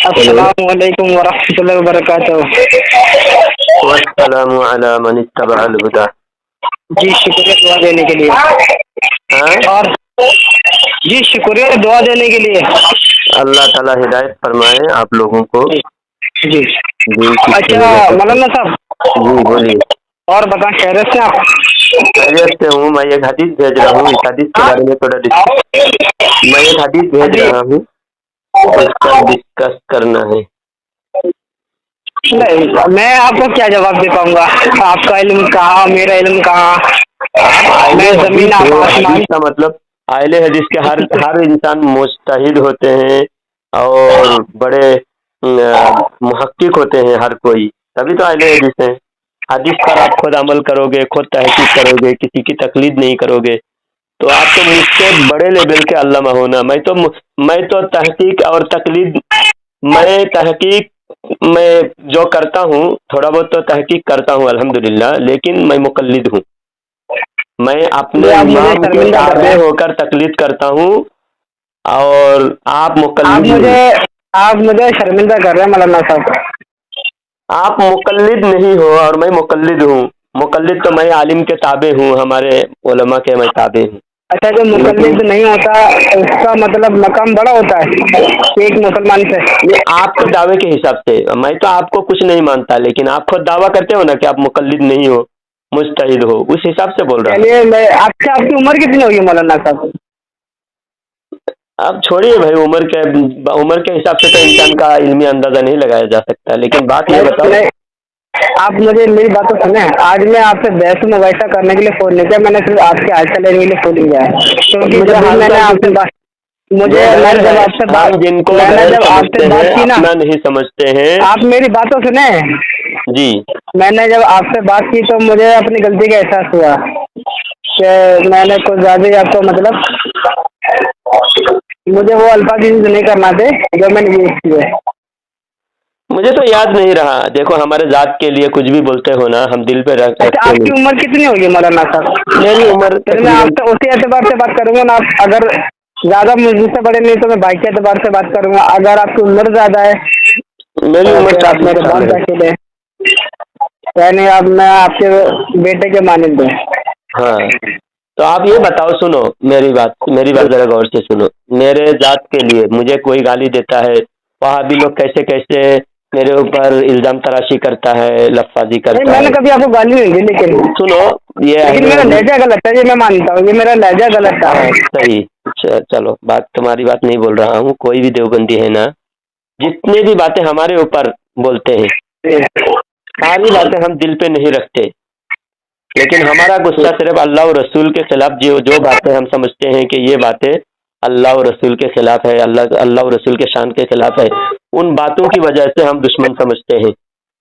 Hello. अस्सलाम वालेकुम वरहमतुल्लाहि वबरकातुहू। वस्सलामु अला मन इत्तबअल हुदा। जी शुक्रिया दुआ देने के लिए। हाँ, और जी शुक्रिया दुआ देने के लिए। अल्लाह ताला हिदायत फरमाए आप लोगों को। जी। जी, किस अच्छा सही रास्ते पे। मौलाना साहब, जी बोलिए। और बताएं खैरियत से आप? खैरियत से हूँ। मैं एक हदीस भेज रहा हूँ, इस हदीस के बारे में थोड़ा मैं एक हदीस भेज अभी रहा हूँ, उस पर डिस्कस करना है। नहीं, मैं आपको क्या जवाब दे पाऊंगा? आपका इल्म कहाँ, मेरा इल्म कहाँ? आप मैं आइले जमीन हदीस आप हो। हदीस आसमान। का मतलब आइले हदीस के हर इंसान मुज्तहिद होते हैं और बड़े मुहक्किक होते हैं हर कोई, तभी तो आइले हदीस हैं। हदीस पर आप खुद अमल करोगे, खुद तहकीक करोगे, किसी की तकलीद नहीं करोगे, तो आप तो मुझसे बड़े लेवल के अल्लामा होना। मैं तो तहकीक और तकलीद, मैं तहकीक मैं जो करता हूँ, थोड़ा बहुत तो तहकीक करता हूँ अल्हम्दुलिल्लाह, लेकिन मैं मुकल्लिद हूँ। मैं ये अपने आप मुझे इमाम के शर्मिंदा कर रहे ताबे हैं। होकर तकलीद करता हूँ और आप आप मुकल्लिद मुझे नहीं। आप मुझे शर्मिंदा कर रहे हैं मौलाना साहब। आप मुकल्लिद नहीं हो और मैं मुकल्लिद हूँ। मुकल्लिद तो मैं आलिम के ताबे हूँ, हमारे उलमा के मैं ताबे हूँ। अच्छा, जो लेकिन मुकल्लिद नहीं होता उसका मतलब मकाम बड़ा होता है एक मुसलमान से? ये आपके दावे के हिसाब से, मैं तो आपको कुछ नहीं मानता, लेकिन आप खुद दावा करते हो ना कि आप मुकल्लिद नहीं हो, मुज्तहिद हो, उस हिसाब से बोल रहा हूँ। चलिए, मैं आपकी उम्र कितनी होगी मौलाना साहब? अब छोड़िए भाई, उम्र के हिसाब से तो इंसान का इल्मी अंदाजा नहीं लगाया जा सकता, लेकिन बात ये नहीं बताओ। नहीं, आप मुझे मेरी बात तो सुने। आज मैं आपसे बहस मुबाहिसा करने के लिए फोन नहीं किया, मैंने सिर्फ आपके हालचाल लेने के लिए फोन किया है, क्योंकि मुझे जब भी हाल मैंने चाल आपसे किसी बात मुझे जो गैर मैंने है, जब आपसे हम बात जिनको मैंने गैर जब समझते आपसे हैं बात की ना, अपना नहीं समझते हैं। आप मेरी बात तो सुने। जी। मैंने जब आपसे बात की तो मुझे अपनी गलती का एहसास हुआ कि मैंने कुछ ज़्यादा ही आपको मतलब मुझे वो अल्फाज यूज नहीं करना थे जो मैंने यूज किए। मुझे तो याद नहीं रहा। देखो, हमारे जात के लिए कुछ भी बोलते हो ना, हम दिल पे अच्छा, रखते आपकी नहीं। उम्र कितनी होगी मौलाना साहब? मेरी उम्र फिर मैं तकरीबन, आपसे उसी एतबार से बात करूंगा ना। आप अगर ज़्यादा मुझसे बड़े नहीं तो मैं भाई के एतबार से बात करूंगा। अगर आपकी उम्र ज़्यादा है मेरी तो उम्र फिर आप 40 मेरे साल बाप है। दाखिल है, यानी अब मैं आपके बेटे के मानिंद हूँ। हाँ, तो आप ये बताओ, सुनो मेरी बात जरा गौर से सुनो। मेरे जात के लिए मुझे कोई गाली देता है, वहाँ भी लोग कैसे कैसे मेरे ऊपर इल्जाम तराशी करता है, लफाजी नहीं, करता मैंने है। कभी आपको गाली नहीं दी, सुनो, ये लेकिन अहले मेरा हदीस। लहजा गलत है, ये मैं मानता हूँ, ये मेरा लहजा गलत था। हाँ सही। चलो, तुम्हारी बात नहीं बोल रहा हूँ। कोई भी देवबंदी है ना, जितने भी बातें हमारे ऊपर बोलते हैं, सारी बातें हम दिल पे नहीं रखते, लेकिन हमारा गुस्सा सिर्फ अल्लाह और रसूल के खिलाफ, जो जो बातें हम समझते हैं कि ये बातें अल्लाह और रसूल के खिलाफ है, अल्लाह और रसूल के शान के खिलाफ है, उन बातों की वजह से हम दुश्मन समझते हैं।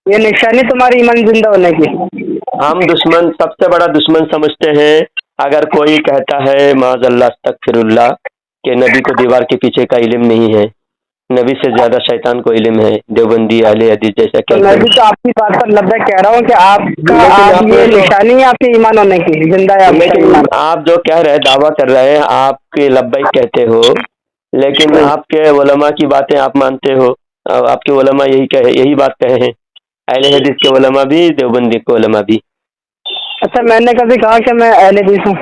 ये निशानी तुम्हारी ईमान जिंदा होने की। हम दुश्मन, सबसे बड़ा दुश्मन समझते हैं अगर कोई कहता है माज़अल्लाह अस्तगफिरुल्लाह कि नबी को दीवार के पीछे का इल्म नहीं है, नबी से ज्यादा शैतान को इल्म है, देवबंदी अहले हदीस जैसा तो मैं कहते हैं। भी तो आपकी बात पर लब्बैक कह रहा हूँ कि लेकिन आप आपने ये तो निशानी है आपके ईमान होने की, जिंदा है आपका लेकिन ईमान। आप जो कह रहे हैं, दावा कर रहे हैं, आपके लब्बैक कहते हो, लेकिन आपके उलमा की बातें आप मानते हो। आपके उलमा यही बात कहे हैं, अहले हदीस के उलमा भी, देवबंदी के उलमा भी। अच्छा, मैंने कभी कहा कि मैं अहले हदीस हूँ?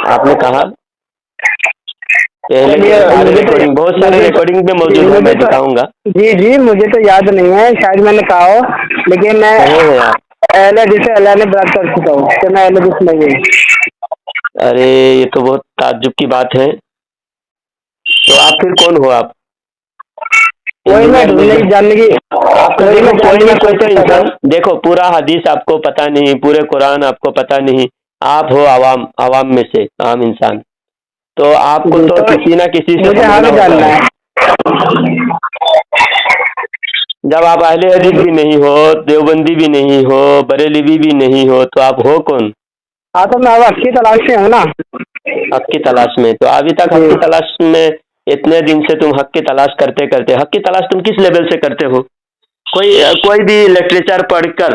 आपने कहा, पहले के चलिए, सारे मुझे रिकॉर्डिंग, बहुत सारे मुझे तो रिकॉर्डिंग में मौजूद है, मुझे मैं तो दिखाऊंगा। जी जी, मुझे तो याद नहीं है, शायद मैंने कहा हो, लेकिन मैं कहे हैं आप। अहले हदीस से अल्लाह ने बात कर चुका हूँ कि मैं अहले हदीस नहीं हूँ। अरे, ये तो बहुत ताज्जुब की बात है। तो आप फिर कौन हो आप? वही मैं इंजीनियर ढूंढने में की जानने की आपका, वही देखो मैं कोई जानने ना की कोई तो कोशिश कर रहा इंसान, हूँ। देखो पूरा हदीस आपको पता नहीं, पूरे कुरान आपको पता नहीं, आप हो आवाम, आवाम में से आम इंसान, तो आपको जी, तो तो किसी ना किसी से मुझे समझना हमें होता जानना है। है। जब आप अहले हदीस मुझे भी नहीं हो, देवबंदी भी नहीं हो, बरेलवी भी नहीं हो, तो आप हो कौन? हाँ, तो मैं अब अच्छी तलाश में हूँ ना। हक की तलाश में। तो अभी तक हक जी। की तलाश में, इतने दिन से तुम हक की तलाश करते करते, हक की तलाश तुम किस लेवल से करते हो? कोई कोई भी लिटरेचर पढ़कर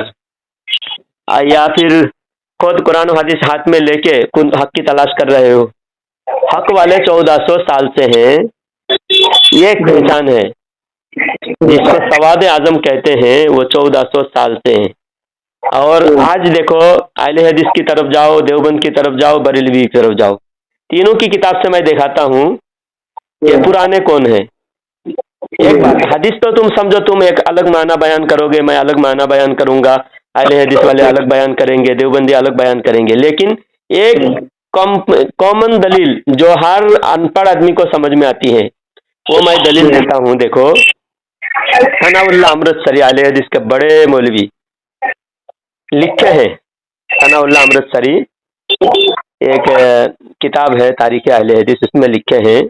या फिर खुद कुरान और हदीस हाथ में लेके हक की तलाश कर रहे हो? हक वाले 1400 साल से हैं, ये एक जी। पहचान है। जिसको सवाद आजम कहते हैं, वो 1400 साल से हैं। और आज देखो अहले हदीस की तरफ जाओ, देवबंद की तरफ जाओ, बरेलवी की तरफ जाओ, तीनों की किताब से मैं दिखाता हूँ ये पुराने कौन है। एक बात, हदीस तो तुम समझो, तुम एक अलग माना बयान करोगे, मैं अलग माना बयान करूंगा, अहले हदीस वाले अलग बयान करेंगे, देवबंदी अलग बयान करेंगे, लेकिन एक कॉमन दलील जो हर अनपढ़ आदमी को समझ में आती है वो मैं दलील देता हूँ। देखो, सनाउल्लाह अमृतसरी अहले हदीस के बड़े मौलवी लिखे हैं। सनाउल्लाह अमृतसरी एक किताब है तारीख अहले हदीस, उसमें लिखे हैं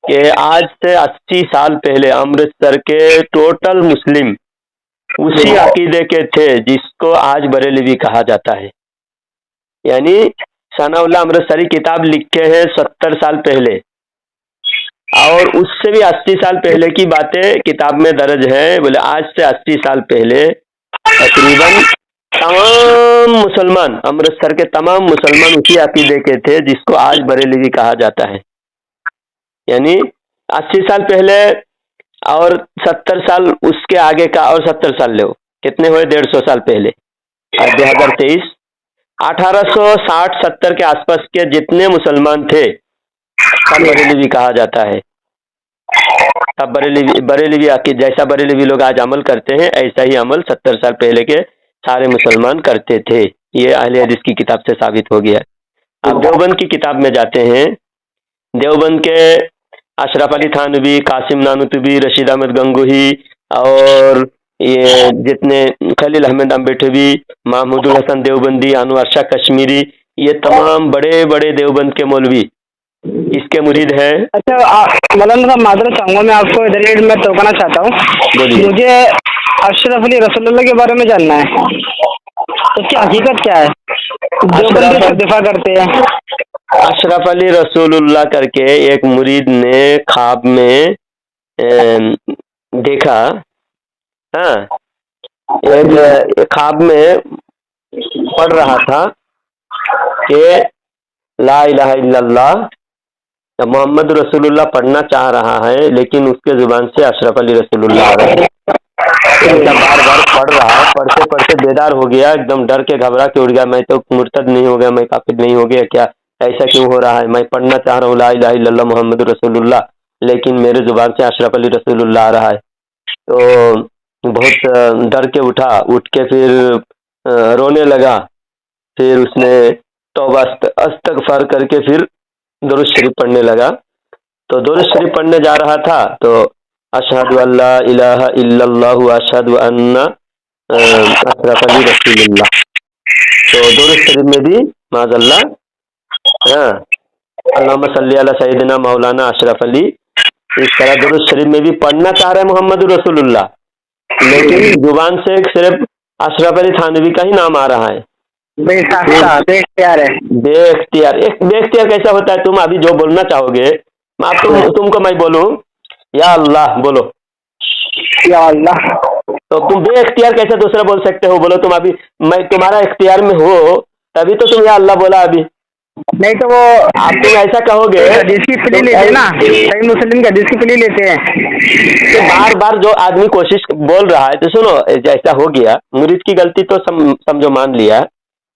कि आज से 80 साल पहले अमृतसर के टोटल मुस्लिम उसी अकीदे के थे जिसको आज बरेलवी कहा जाता है। यानी सनाउल्लाह अमृतसरी किताब लिखे हैं 70 साल पहले, और उससे भी 80 साल पहले की बातें किताब में दर्ज है। बोले आज से 80 साल पहले तकरीबन तमाम मुसलमान, अमृतसर के तमाम मुसलमान उसी अकीदे के थे जिसको आज बरेलवी कहा जाता है। यानी 80 साल पहले और 70 साल उसके आगे का, और 70 साल ले, कितने हुए, 150 साल पहले, और 2023 1860-70 के आसपास के जितने मुसलमान थे सब बरेलवी कहा जाता है। सब बरेलवी आकीद, जैसा बरेलवी लोग आज अमल करते हैं ऐसा ही अमल 70 साल पहले के सारे मुसलमान करते थे। ये अहले हदीस की किताब से साबित हो गया। अब देवबंद की किताब में जाते हैं। देवबंद के अशरफ अली थानवी, कासिम नानुतुबी, रशीद अहमद गंगोही, और ये जितने खलील अहमद अम्बेठवी, महमूदुल हसन देवबंदी, अनवर शाह कश्मीरी, ये तमाम बड़े बड़े देवबंद के मौलवी इसके मुरीद है। अच्छा मौलाना साहब, माजरत चाहूँगा मैं आपको, इधर मैं टोकना चाहता हूँ। मुझे अशरफ अली रसूलुल्लाह के बारे में जानना है, उसकी हकीकत क्या है, जो दिफा करते हैं। अशरफ अली रसूलुल्लाह करके एक मुरीद ने ख्वाब में देखा। हाँ, एक ख्वाब में पढ़ रहा था कि ला इलाहा इल्लल्लाह मोहम्मद रसूलुल्लाह पढ़ना चाह रहा है, लेकिन उसके जुबान से अशरफ अली रसूलुल्लाह आ रहा है। बार बार पढ़ रहा है, पढ़ते पढ़ते बेदार हो गया, एकदम डर के घबरा के उड़ गया, मैं तो मुर्तद नहीं हो गया, मैं काफिर नहीं हो गया क्या, ऐसा क्यों हो रहा है, मैं पढ़ना चाह रहा हूँ ला इलाहा इल्लल्लाह मोहम्मद रसूलुल्लाह, लेकिन मेरे जुबान से अशरफ अली रसूलुल्लाह आ रहा है। तो बहुत डर के उठा, उठ के फिर रोने लगा। फिर उसने तौबा इस्तगफार करके फिर दुरूद शरीफ पढ़ने लगा। तो दुरूद शरीफ पढ़ने जा रहा था तो अशहदु अल्ला इलाहा इल्लल्लाह व अशहदु अन्ना अशरफ अली रसूलुल्लाह। तो दुरूद शरीफ में भी माज़अल्लाह, अल्लाहुम्मा सल्ली अला सय्यिदिना मौलाना अशरफ अली, इस तरह दुरूद शरीफ में भी पढ़ना चाह रहे मोहम्मद रसूलुल्लाह, लेकिन जुबान से सिर्फ अशरफ अली थानवी का ही नाम आ रहा है। बेख्तियार है। बेख्तियार, एक बेख्तियार कैसा होता है, तुम अभी जो बोलना चाहोगे, तुमको मैं बोलूं या अल्लाह बोलो, या अल्लाह, तो तुम बेख्तियार कैसे दूसरा बोल सकते हो, बोलो तुम अभी, मैं तुम्हारा इख्तियार में हो तभी तो तुम या अल्लाह बोला अभी, नहीं तो वो आप तुम ऐसा कहोगे जिसकी प्ली लेते ना, सही मुस्लिम का जिसकी प्ली लेते हैं, तो बार बार जो आदमी कोशिश बोल रहा है, तो सुनो जैसा हो गया, मुरीद की गलती तो समझो मान लिया,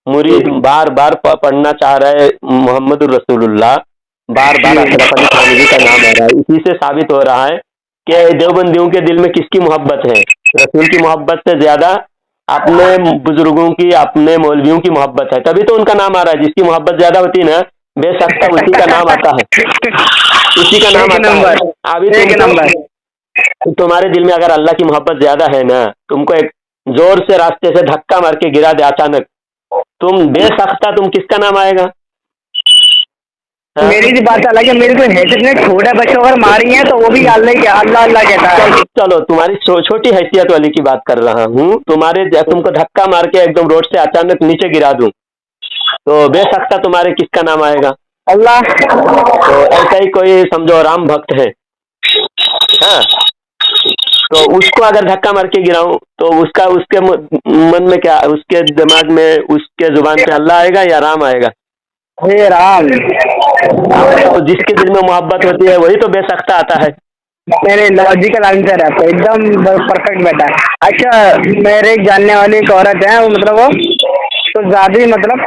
मुरीद बार बार पढ़ना चाह रहा है मोहम्मद रसूलुल्लाह, बार बार अशरफ अली थानवी का नाम आ रहा है, इसी से साबित हो रहा है कि देवबंदियों के दिल में किसकी मोहब्बत है, रसूल की मोहब्बत से ज्यादा अपने बुजुर्गों की, अपने मौलवियों की मोहब्बत है, तभी तो उनका नाम आ रहा है। जिसकी मोहब्बत ज्यादा होती है ना, बेशक उसी का नाम आता है, उसी का नाम आता है। अभी तुम्हारे दिल में अगर अल्लाह की मोहब्बत ज्यादा है ना, तुमको एक जोर से रास्ते से धक्का मार के गिरा दे अचानक, तुम बेसख्ता, तुम किसका नाम आएगा। मेरी भी बात अलग है, मेरी तो हैसियत में छोटा बच्चों अगर मारी है तो वो भी अल्लाह अल्लाह कहता है। चलो तुम्हारी छोटी हैसियत वाली की बात कर रहा हूँ, तुमको धक्का मार के एकदम रोड से अचानक नीचे गिरा दूं तो बेसख्ता तुम्हारे किसका नाम आएगा, अल्लाह। तो ऐसा ही कोई समझो राम भक्त है, हाँ, तो उसको अगर धक्का मार के गिराऊं तो उसके मन में क्या, उसके दिमाग में, उसके जुबान पे अल्लाह आएगा या राम आएगा, हे राम। तो जिसके दिल में मोहब्बत होती है वही तो बेसख्ता आता है। मेरे लॉजिकल आंसर है आपका, एकदम परफेक्ट बेटा। अच्छा, मेरे एक जानने वाली एक औरत है, वो मतलब वो तो ज़्यादा ही मतलब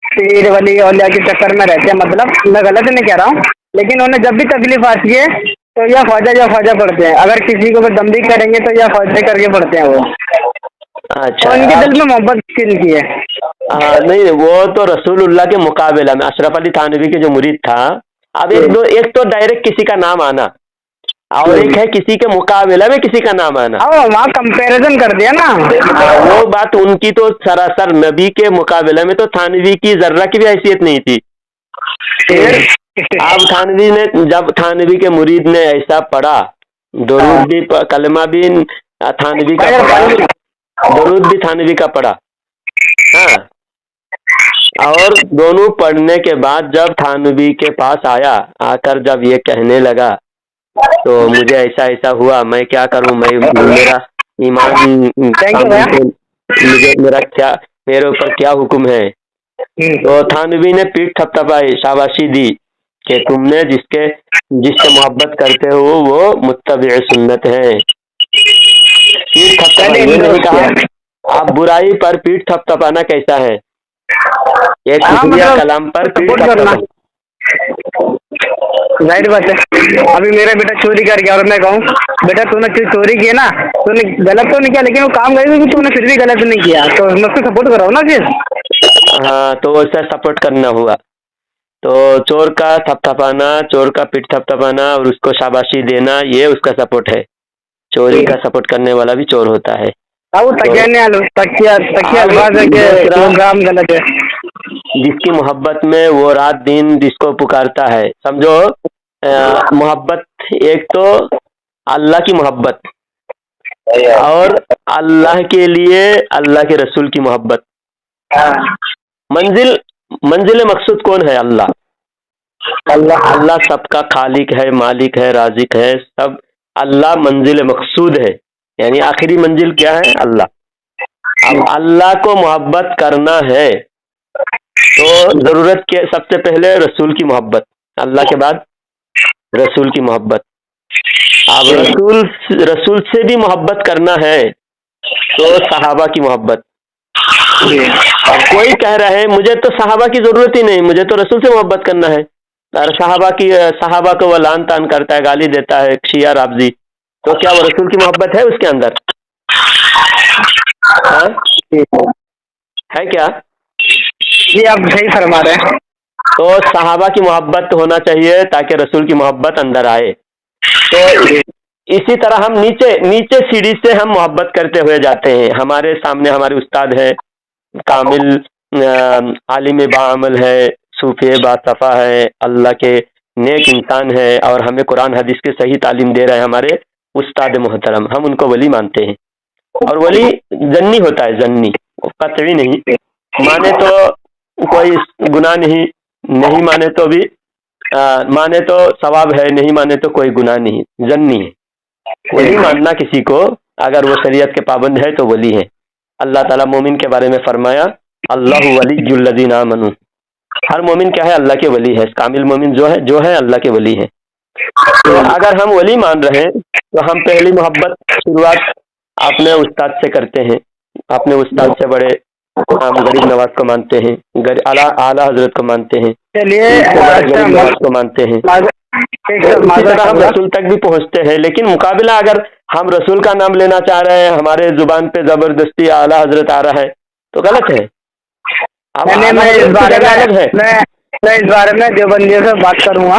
पीर वली औलिया के चक्कर में रहते हैं, मतलब मैं गलत नहीं कह रहा हूँ, लेकिन उन्हें जब भी तकलीफ आती है तो या ख्वाजा पढ़ते हैं। अगर किसी को भी दम भी करेंगे तो या ख्वाजा करके पढ़ते हैं वो। अच्छा। और उनके दिल आप में मोहब्बत किन की है। हाँ, नहीं वो तो रसूलुल्लाह के मुकाबला में अशरफ अली थानवी के जो मुरीद था। अब एक तो डायरेक्ट किसी का नाम आना, और एक है किसी के मुकाबला में किसी का नाम आना। अब वहाँ कंपैरिजन कर दिया ना। वो बात उनकी तो सरासर नबी के मुकाबले में तो थानवी की जर्रा की भी हैसियत नहीं थी। फिर अब थानवी ने, जब थानवी के मुरीद ने ऐसा पढ़ा, दरूद भी कलमा भी थानवी का पढ़ा, दरूद भी थानवी का पढ़ा। हाँ, और दोनों पढ़ने के बाद जब थानवी के पास आया, आकर जब ये कहने लगा तो मुझे ऐसा ऐसा हुआ, मैं क्या करूं, मैं मेरा ईमान मुझे मेरे ऊपर क्या हुक्म है। तो थानवी ने पीठ थपथपाई, शाबाशी दी कि तुमने जिससे मोहब्बत करते हो वो मुत्तबी सुन्नत है। पीठ थपथपाई, ये नहीं कहा। आप बुराई पर पीठ थपथपाना कैसा है, ये खुफिया कलाम पर पीठ थपथपाना। जाहिर बात है, अभी मेरा बेटा चोरी कर गया और मैं कहूँ बेटा तूने चोरी की ना, तूने गलत तो नहीं किया, लेकिन वो काम गई तो तूने फिर भी गलत नहीं किया, तो मैं उसको सपोर्ट कर रहा हूँ ना फिर। हाँ, तो वैसा सपोर्ट करना हुआ। तो चोर का थपथपाना, चोर का पीठ थपथपाना और उसको शाबाशी देना, ये उसका सपोर्ट है। चोरी का सपोर्ट करने वाला भी चोर होता है। अब तकिया अल्फाज है कि प्रोग्राम गलत है। जिसकी मोहब्बत में वो रात दिन जिसको पुकारता है, समझो मोहब्बत एक तो अल्लाह की मोहब्बत, और अल्लाह के लिए अल्लाह के रसूल की मोहब्बत। मंजिल मकसूद कौन है? अल्लाह सबका खालिक है, मालिक है, राजिक है, सब अल्लाह मंजिल मकसूद है। यानी आखिरी मंजिल क्या है? अल्लाह। अब अल्लाह को मोहब्बत करना है तो जरूरत के सबसे पहले रसूल की मोहब्बत, अल्लाह के बाद रसूल की मोहब्बत। अब रसूल से भी मोहब्बत करना है तो सहाबा की मोहब्बत। अब कोई कह रहा है मुझे तो सहाबा की जरूरत ही नहीं, मुझे तो रसूल से मोहब्बत करना है, और सहाबा को वो लान तान करता है, गाली देता है, शिया राबजी, तो क्या वो रसूल की मोहब्बत है उसके अंदर? हाँ? है क्या? जी आप सही फरमा रहे हैं। तो सहाबा की मोहब्बत होना चाहिए ताकि रसूल की मोहब्बत अंदर आए। तो इसी तरह हम नीचे सीढ़ी से हम मोहब्बत करते हुए जाते हैं। हमारे सामने हमारे उस्ताद है, कामिल आलिम बाअमल है, सूफी बासफ़ा है, अल्लाह के नेक इंसान है, और हमें कुरान हदीस की सही तालीम दे रहे हैं हमारे उस्ताद मोहतरम। हम उनको वली मानते हैं, और वली जन्नी होता है, जन्नी, कतई नहीं। माने तो कोई गुनाह नहीं माने तो भी माने तो सवाब है, नहीं माने तो कोई गुनाह नहीं, जन्नी है। वली मानना किसी को, अगर वो शरीयत के पाबंद है तो वली है। अल्लाह ताला मोमिन के बारे में फरमाया, अल्लाह वलियुल्लज़ीना आमनू। हर मोमिन क्या है? अल्लाह के वली है। कामिल मोमिन जो है अल्लाह के वली है। तो अगर हम वली मान रहे हैं तो हम पहली मोहब्बत शुरुआत अपने उस्ताद से करते हैं। अपने उस्ताद से बड़े हम गरीब नवाज को मानते हैं, आला हजरत को मानते हैं, गरीब नवाज को मानते हैं। इसी तरह हम रसूल तक भी पहुंचते हैं। लेकिन मुकाबला अगर हम रसूल का नाम लेना चाह रहे हैं, हमारे जुबान पे जबरदस्ती आला हजरत आ रहा है तो गलत है। मैं इस बारे में देवबंदियों से बात करूंगा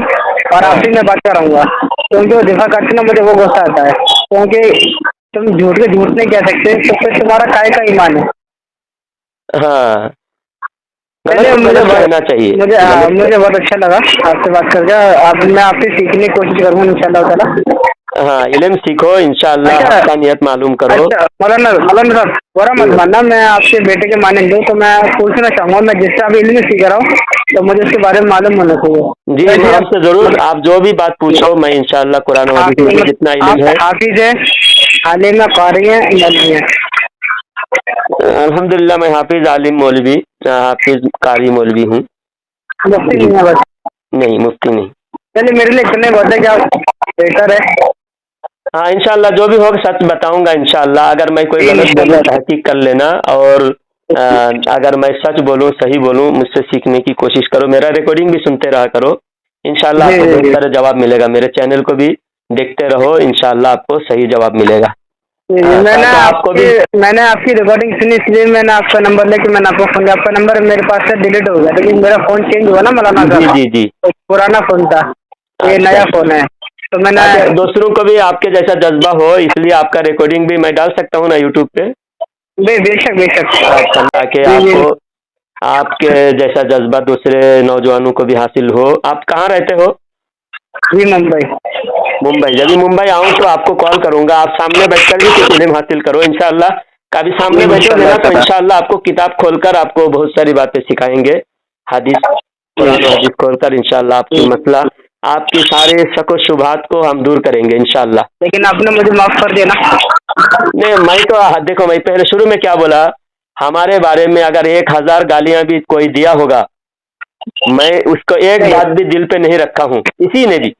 और आपसे मैं बात कराऊंगा, क्योंकि वो दिफा करते ना, मुझे वो गुस्सा आता है, क्योंकि तुम झूठ नहीं कह सकते, तो फिर तुम्हारा काय का ईमान है। हाँ, मुझे कहना चाहिए। मुझे बहुत अच्छा लगा आपसे बात करके। मैं आपसे सीखने की कोशिश करूंगा इंशाअल्लाह ताला। हाँ, इल्म सीखो इंशाअल्लाह। अच्छा, आपका नियत मालूम करो। अच्छा मौलाना साहब, बुरा मत मानना, मैं आपके बेटे के माने लूँ तो मैं पूछना चाहूँगा, मैं जिससे अभी इल्म सीख रहा हूँ तो मुझे उसके बारे में मालूम होना चाहिए। जी, हमसे जरूर आप जो भी बात पूछो, मैं इंशाअल्लाह कुरान और हदीस में जितना इल्म है। हाफिज है, आलिम कारी है, मौलवी है? अल्हम्दुलिल्लाह, मैं हाफिज, आलिम, मौलवी, हाफिज, कारी, मौलवी हूँ। मुफ्ती नहीं है बस? नहीं, मुफ्ती नहीं। चलिए मेरे लिए इतने बहुत है, क्या बेटर है। हाँ इंशाल्लाह जो भी होगा सच बताऊंगा इंशाल्लाह। अगर मैं कोई गलत बोलूँ तहकीक कर लेना, और अगर मैं सच बोलूँ सही बोलूँ मुझसे सीखने की कोशिश करो, मेरा रिकॉर्डिंग भी सुनते रहा करो, इंशाल्लाह जी, आपको जी, बहुत जी। सारे जवाब मिलेगा। मेरे चैनल को भी देखते रहो, इंशाल्लाह आपको सही जवाब मिलेगा। जी, जी, आपको भी मैंने आपकी रिकॉर्डिंग सुनी, इसलिए मैंने आपका नंबर लेके मैंने आपको फोन किया। आपका नंबर मेरे पास से डिलीट हो गया, लेकिन मेरा फोन चेंज हुआ ना मौलाना जी साहब, जी जी। तो पुराना फोन था, ये अच्छा नया अच्छा। फोन है, तो मैंने। ताकि दूसरों को भी आपके जैसा जज्बा हो, इसलिए आपका रिकॉर्डिंग भी मैं डाल सकता हूँ ना यूट्यूब पे। बेशक बेशक। अच्छा, ताकि जी जी आपको आपके जैसा जज्बा दूसरे नौजवानों को भी हासिल हो। आप कहाँ रहते हो? जी, मुंबई। मुंबई। जब भी मुंबई आऊँ तो आपको कॉल करूंगा, आप सामने बैठकर भी कुछ इल्म हासिल करो इंशाल्लाह। कभी सामने बैठोगे ना तो इंशाल्लाह। इंशाल्लाह आपको किताब खोलकर आपको बहुत सारी बातें सिखाएंगे, हदीस, कुरान और हदीस खोलकर इंशाल्लाह आपकी मसला, आपकी सारे शक व शुबहात को हम दूर करेंगे इंशाल्लाह। लेकिन आपने मुझे माफ कर दिया ना। नहीं मैं तो देखो, मैं पहले शुरू में क्या बोला, हमारे बारे में अगर 1000 गालियां भी कोई दिया होगा, मैं उसको एक बात भी दिल पे नहीं रखा हूँ किसी ने भी।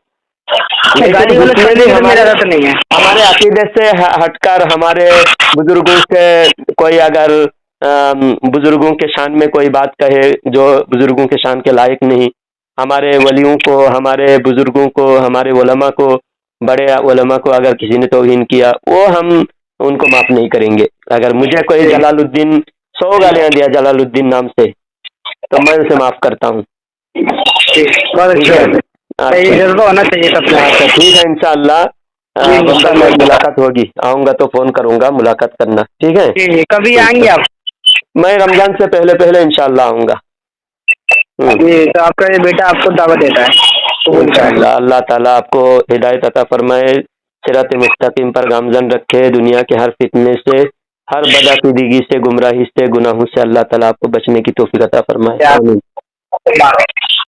गाली लेकिन वाला जितने सुनने भी की तो मेरी हमारे आदत नहीं है। हमारे अकीदे से हटकर हमारे बुजुर्गों से कोई अगर बुजुर्गों के शान में कोई बात कहे जो बुजुर्गों के शान के लायक नहीं, हमारे वलियों को, हमारे बुजुर्गों को, हमारे उलमा को, बड़े उलमा को अगर किसी ने तौहीन किया, वो हम उनको माफ नहीं करेंगे। अगर मुझे कोई जलालुद्दीन 100 गालियां दिया जलालुद्दीन नाम से, तो मैं उसे माफ करता हूँ। बहुत ठीक अच्छी है। बात है, सही अच्छा जज्बा होना चाहिए सबसे। अच्छा ठीक है इंशाल्लाह। जी बम्बई में इंशाल्लाह। मुलाकात होगी, आऊँगा तो फ़ोन करूँगा, मुलाकात करना, ठीक है? जी जी, कभी आएंगे आप? मैं रमज़ान से पहले पहले इंशाल्लाह आऊँगा। जी, तो आपका ये बेटा आपको दावत देता है, कबूल करें। इंशाल्लाह अल्लाह ताला आपको हिदायत अता फरमाए, सिरात मुस्तकीम पर गामज़न रखे, दुनिया के हर फितने से, हर बदअकीदगी से, गुमराही से, गुनाहों से अल्लाह ताला आपको बचने की तौफीक अता फरमाए। आमीन। क्या